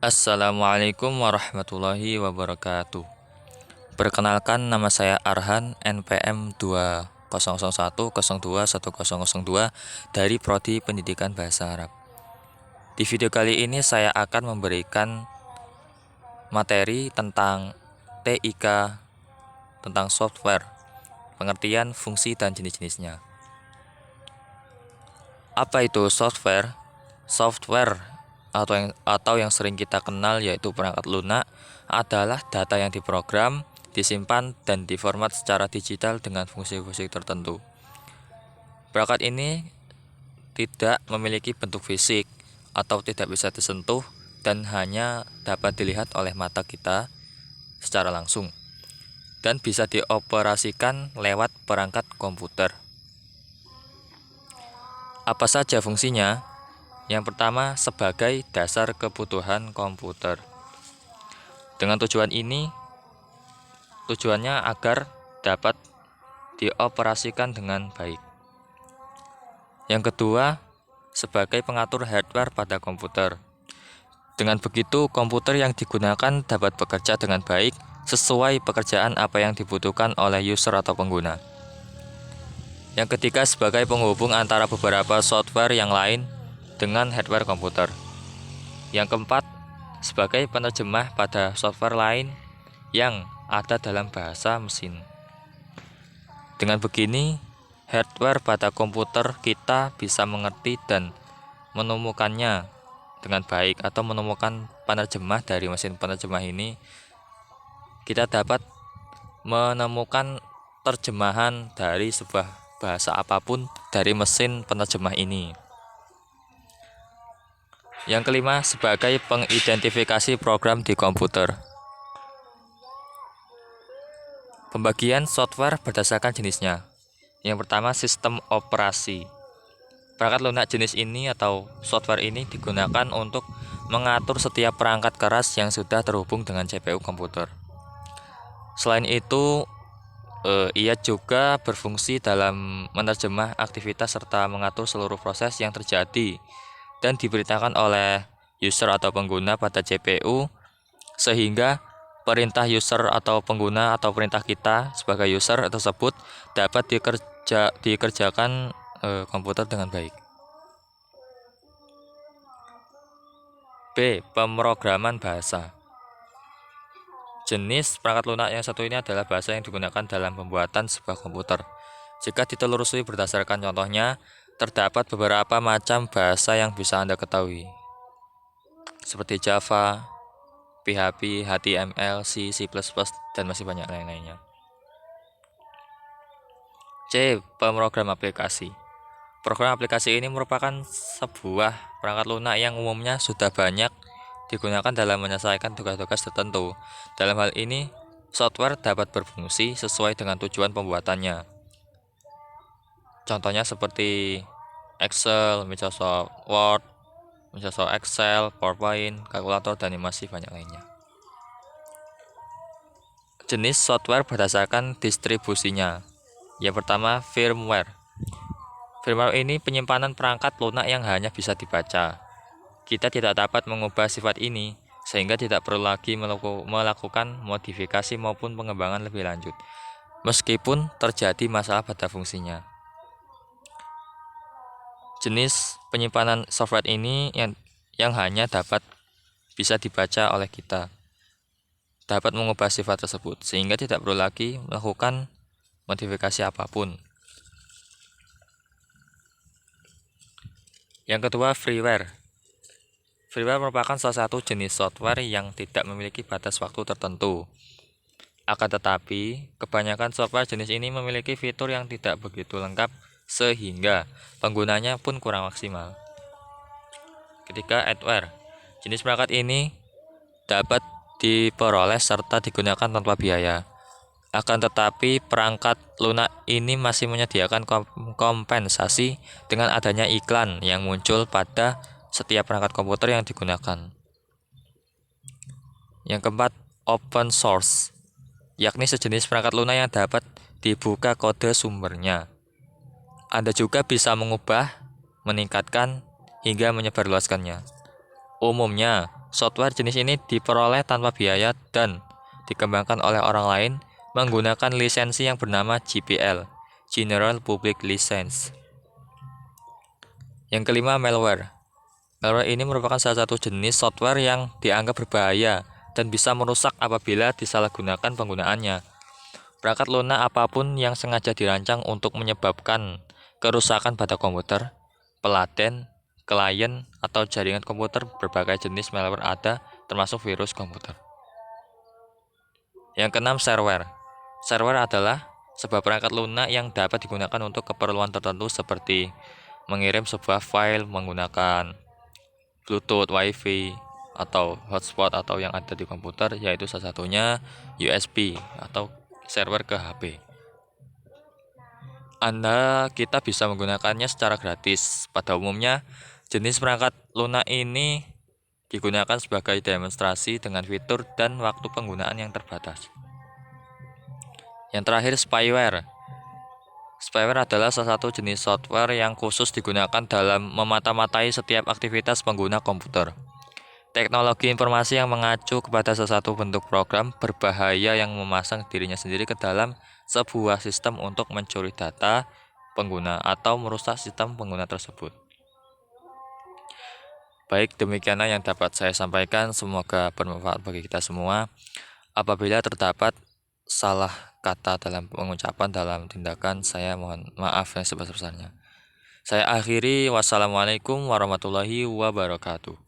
Assalamualaikum warahmatullahi wabarakatuh. Perkenalkan, nama saya Arhan, NPM 2001021002 dari Prodi Pendidikan Bahasa Arab. Di video kali ini saya akan memberikan materi tentang TIK, tentang software, pengertian, fungsi, dan jenis-jenisnya. Apa itu software? Software atau yang sering kita kenal yaitu perangkat lunak adalah data yang diprogram, disimpan, dan diformat secara digital dengan fungsi-fungsi tertentu. Perangkat ini tidak memiliki bentuk fisik atau tidak bisa disentuh dan hanya dapat dilihat oleh mata kita secara langsung dan bisa dioperasikan lewat perangkat komputer. Apa saja fungsinya? Yang pertama, sebagai dasar kebutuhan komputer. Dengan tujuannya agar dapat dioperasikan dengan baik. Yang kedua, sebagai pengatur hardware pada komputer. Dengan begitu, komputer yang digunakan dapat bekerja dengan baik sesuai pekerjaan apa yang dibutuhkan oleh user atau pengguna. Yang ketiga, sebagai penghubung antara beberapa software yang lain dengan hardware komputer. Yang keempat, sebagai penerjemah pada software lain yang ada dalam bahasa mesin. Dengan begini, hardware pada komputer kita bisa mengerti dan menemukannya dengan baik atau menemukan penerjemah dari mesin penerjemah ini. Kita dapat menemukan terjemahan dari sebuah bahasa apapun dari mesin penerjemah ini. Yang kelima, sebagai pengidentifikasi program di komputer. Pembagian software berdasarkan jenisnya. Yang pertama, sistem operasi. Perangkat lunak jenis ini atau software ini digunakan untuk mengatur setiap perangkat keras yang sudah terhubung dengan CPU komputer. Selain itu, ia juga berfungsi dalam menerjemah aktivitas serta mengatur seluruh proses yang terjadi dan diberitakan oleh user atau pengguna pada CPU, sehingga perintah user atau pengguna atau perintah kita sebagai user tersebut dapat dikerjakan komputer dengan baik. B. Pemrograman bahasa. Jenis perangkat lunak yang satu ini adalah bahasa yang digunakan dalam pembuatan sebuah komputer. Jika ditelusuri berdasarkan contohnya, terdapat beberapa macam bahasa yang bisa Anda ketahui, seperti Java, PHP, HTML, C++, dan masih banyak lain-lainnya. C. Pemrogram aplikasi. Program aplikasi ini merupakan sebuah perangkat lunak yang umumnya sudah banyak digunakan dalam menyelesaikan tugas-tugas tertentu. Dalam hal ini, software dapat berfungsi sesuai dengan tujuan pembuatannya. Contohnya seperti Excel, Microsoft Word, Microsoft Excel, PowerPoint, kalkulator, dan masih banyak lainnya. Jenis software berdasarkan distribusinya. Yang pertama, firmware. Firmware ini penyimpanan perangkat lunak yang hanya bisa dibaca. Kita tidak dapat mengubah sifat ini, sehingga tidak perlu lagi melakukan modifikasi maupun pengembangan lebih lanjut, meskipun terjadi masalah pada fungsinya. Jenis penyimpanan software ini yang hanya bisa dibaca oleh kita, dapat mengubah sifat tersebut, sehingga tidak perlu lagi melakukan modifikasi apapun. Yang kedua, freeware. Freeware merupakan salah satu jenis software yang tidak memiliki batas waktu tertentu. Akan tetapi, kebanyakan software jenis ini memiliki fitur yang tidak begitu lengkap sehingga penggunanya pun kurang maksimal. Ketiga, adware. Jenis perangkat ini dapat diperoleh serta digunakan tanpa biaya. Akan tetapi, perangkat lunak ini masih menyediakan kompensasi dengan adanya iklan yang muncul pada setiap perangkat komputer yang digunakan. Yang keempat, open source, yakni sejenis perangkat lunak yang dapat dibuka kode sumbernya. Anda juga bisa mengubah, meningkatkan, hingga menyebarluaskannya. Umumnya, Software jenis ini diperoleh tanpa biaya dan dikembangkan oleh orang lain menggunakan lisensi yang bernama GPL, General Public License. Yang kelima, malware. Malware ini merupakan salah satu jenis software yang dianggap berbahaya dan bisa merusak apabila disalahgunakan penggunaannya. Perangkat lunak apapun yang sengaja dirancang untuk menyebabkan kerusakan pada komputer, peladen, klien, atau jaringan komputer, berbagai jenis malware ada, termasuk virus komputer. Yang keenam, shareware. Shareware adalah sebuah perangkat lunak yang dapat digunakan untuk keperluan tertentu seperti mengirim sebuah file menggunakan Bluetooth, Wi-Fi, atau hotspot atau yang ada di komputer, yaitu salah satunya USB atau server ke HP. Kita bisa menggunakannya secara gratis. Pada umumnya, jenis perangkat lunak ini digunakan sebagai demonstrasi dengan fitur dan waktu penggunaan yang terbatas. Yang terakhir, spyware. Spyware adalah salah satu jenis software yang khusus digunakan dalam memata-matai setiap aktivitas pengguna komputer. Teknologi informasi yang mengacu kepada salah satu bentuk program berbahaya yang memasang dirinya sendiri ke dalam sebuah sistem untuk mencuri data pengguna atau merusak sistem pengguna tersebut. Baik, demikianlah yang dapat saya sampaikan. Semoga bermanfaat bagi kita semua. Apabila terdapat salah kata dalam pengucapan, dalam tindakan, saya mohon maaf yang sebesar-besarnya. Saya akhiri, wassalamualaikum warahmatullahi wabarakatuh.